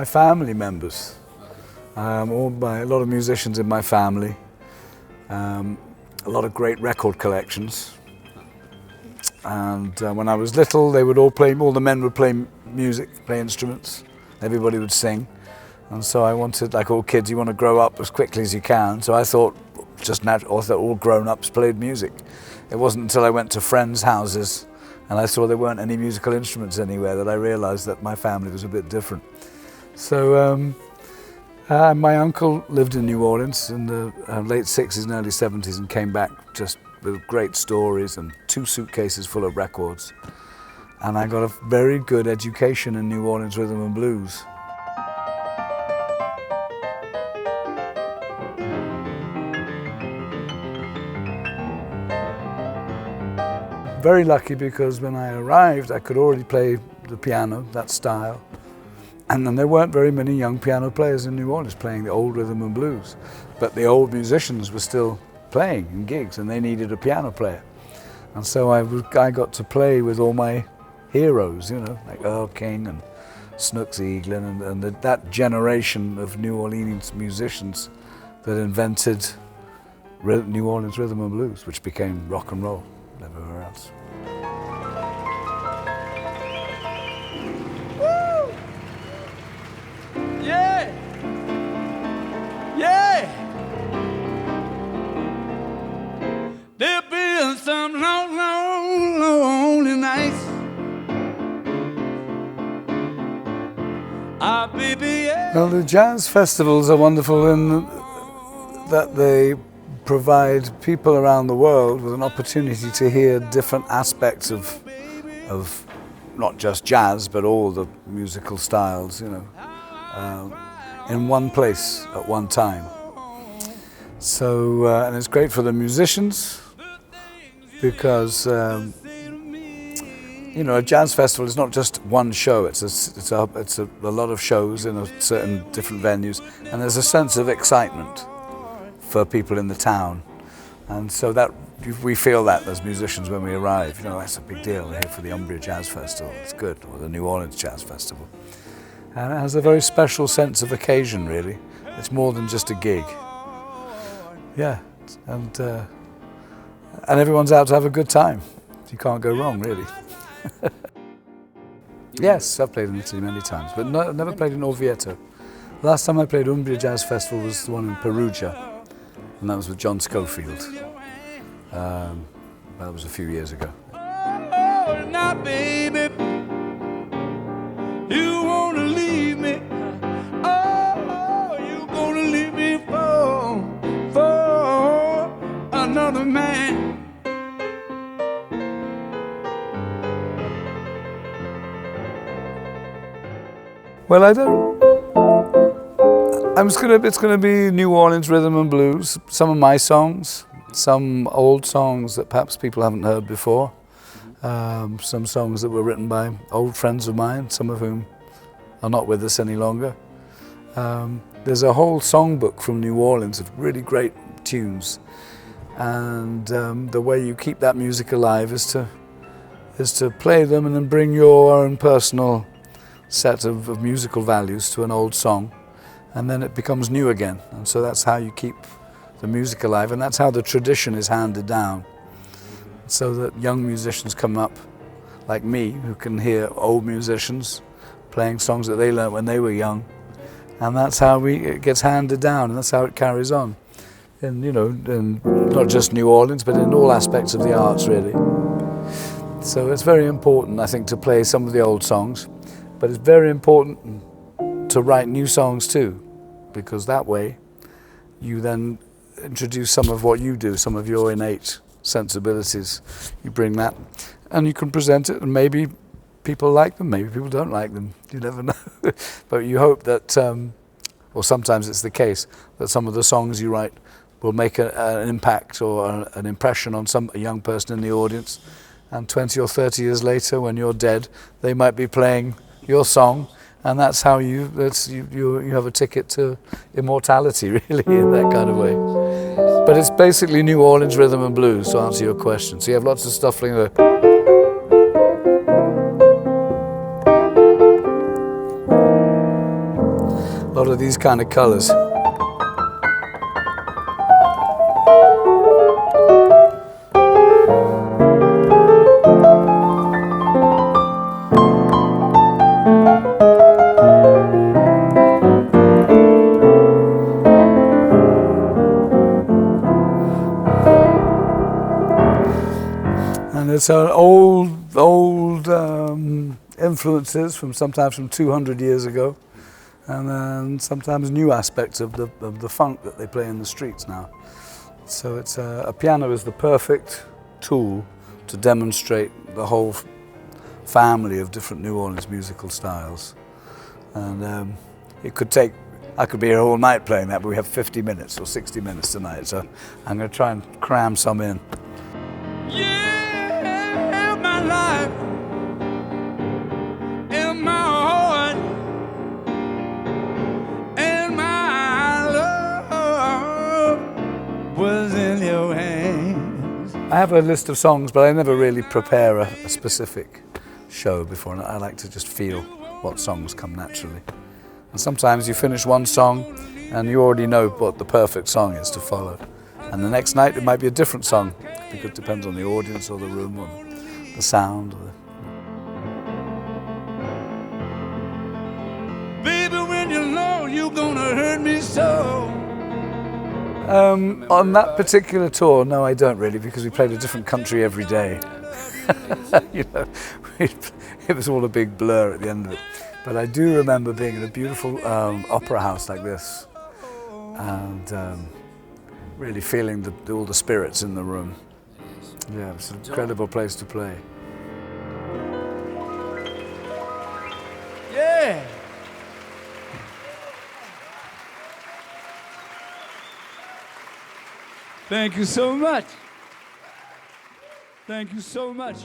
My family members, a lot of musicians in my family, a lot of great record collections. And when I was little, they would all the men would play music, play instruments. Everybody would sing. And so I wanted, like all kids, you want to grow up as quickly as you can. So I thought, just natural, that all grown-ups played music. It wasn't until I went to friends' houses and I saw there weren't any musical instruments anywhere that I realized that my family was a bit different. So my uncle lived in New Orleans in the late 60s and early 70s and came back just with great stories and 2 suitcases full of records. And I got a very good education in New Orleans rhythm and blues. Very lucky because when I arrived, I could already play the piano, that style. And then there weren't very many young piano players in New Orleans playing the old rhythm and blues. But the old musicians were still playing in gigs and they needed a piano player. And so I got to play with all my heroes, you know, like Earl King and Snooks Eaglin and that generation of New Orleans musicians that invented New Orleans rhythm and blues, which became rock and roll everywhere else. Woo! Yeah! Yeah! There'll be some long, long, lonely nights. Ah, baby, yeah. Well, the jazz festivals are wonderful in that they provide people around the world with an opportunity to hear different aspects of not just jazz, but all the musical styles, you know, in one place at one time. So, and it's great for the musicians because, you know, a jazz festival is not just one show, it's a lot of shows in certain different venues, and there's a sense of excitement for people in the town. And so that we feel that as musicians when we arrive, you know, that's a big deal. We're here for the Umbria Jazz Festival, it's good, or the New Orleans Jazz Festival. And it has a very special sense of occasion, really. It's more than just a gig. Yeah, and everyone's out to have a good time. You can't go wrong, really. Yes, I've played in Italy many times, but never played in Orvieto. Last time I played Umbria Jazz Festival was the one in Perugia, and that was with John Schofield. That was a few years ago. Oh, now, baby, you wanna leave me? Oh, you gonna leave me for another man? Well, I don't. It's gonna be New Orleans rhythm and blues. Some of my songs, some old songs that perhaps people haven't heard before. Some songs that were written by old friends of mine, some of whom are not with us any longer. There's a whole songbook from New Orleans of really great tunes, and the way you keep that music alive is to play them and then bring your own personal set of musical values to an old song, and then it becomes new again. And so that's how you keep the music alive, and that's how the tradition is handed down, so that young musicians come up like me who can hear old musicians playing songs that they learned when they were young, and that's how it gets handed down, and that's how it carries on. And you know, in not just New Orleans, but in all aspects of the arts, really. So it's very important, I think, to play some of the old songs. But it's very important to write new songs too, because that way you then introduce some of what you do, some of your innate sensibilities. You bring that and you can present it, and maybe people like them, maybe people don't like them. You never know. But you hope that, or sometimes it's the case, that some of the songs you write will make an impact or an impression on a young person in the audience. And 20 or 30 years later, when you're dead, they might be playing your song, and that's how you have a ticket to immortality, really, in that kind of way. But it's basically New Orleans rhythm and blues, to answer your question. So you have lots of stuff like that. A lot of these kind of colours. And it's old influences from sometimes from 200 years ago, and then sometimes new aspects of the funk that they play in the streets now. So it's a piano is the perfect tool to demonstrate the whole family of different New Orleans musical styles. And it could take, I could be here all night playing that, but we have 50 minutes or 60 minutes tonight, so I'm going to try and cram some in. Yeah, my life and my heart and my love was in your hands. I have a list of songs, but I never really prepare a specific show before. I like to just feel what songs come naturally. And sometimes you finish one song and you already know what the perfect song is to follow. And the next night it might be a different song, because it depends on the audience or the room or the sound. Baby, when you know you're gonna hurt me so. On that particular tour, no, I don't really, because we played a different country every day. You know, it was all a big blur at the end of it. But I do remember being in a beautiful opera house like this, and really feeling all the spirits in the room. Yeah, it's an incredible place to play. Yeah. Thank you so much. Thank you so much.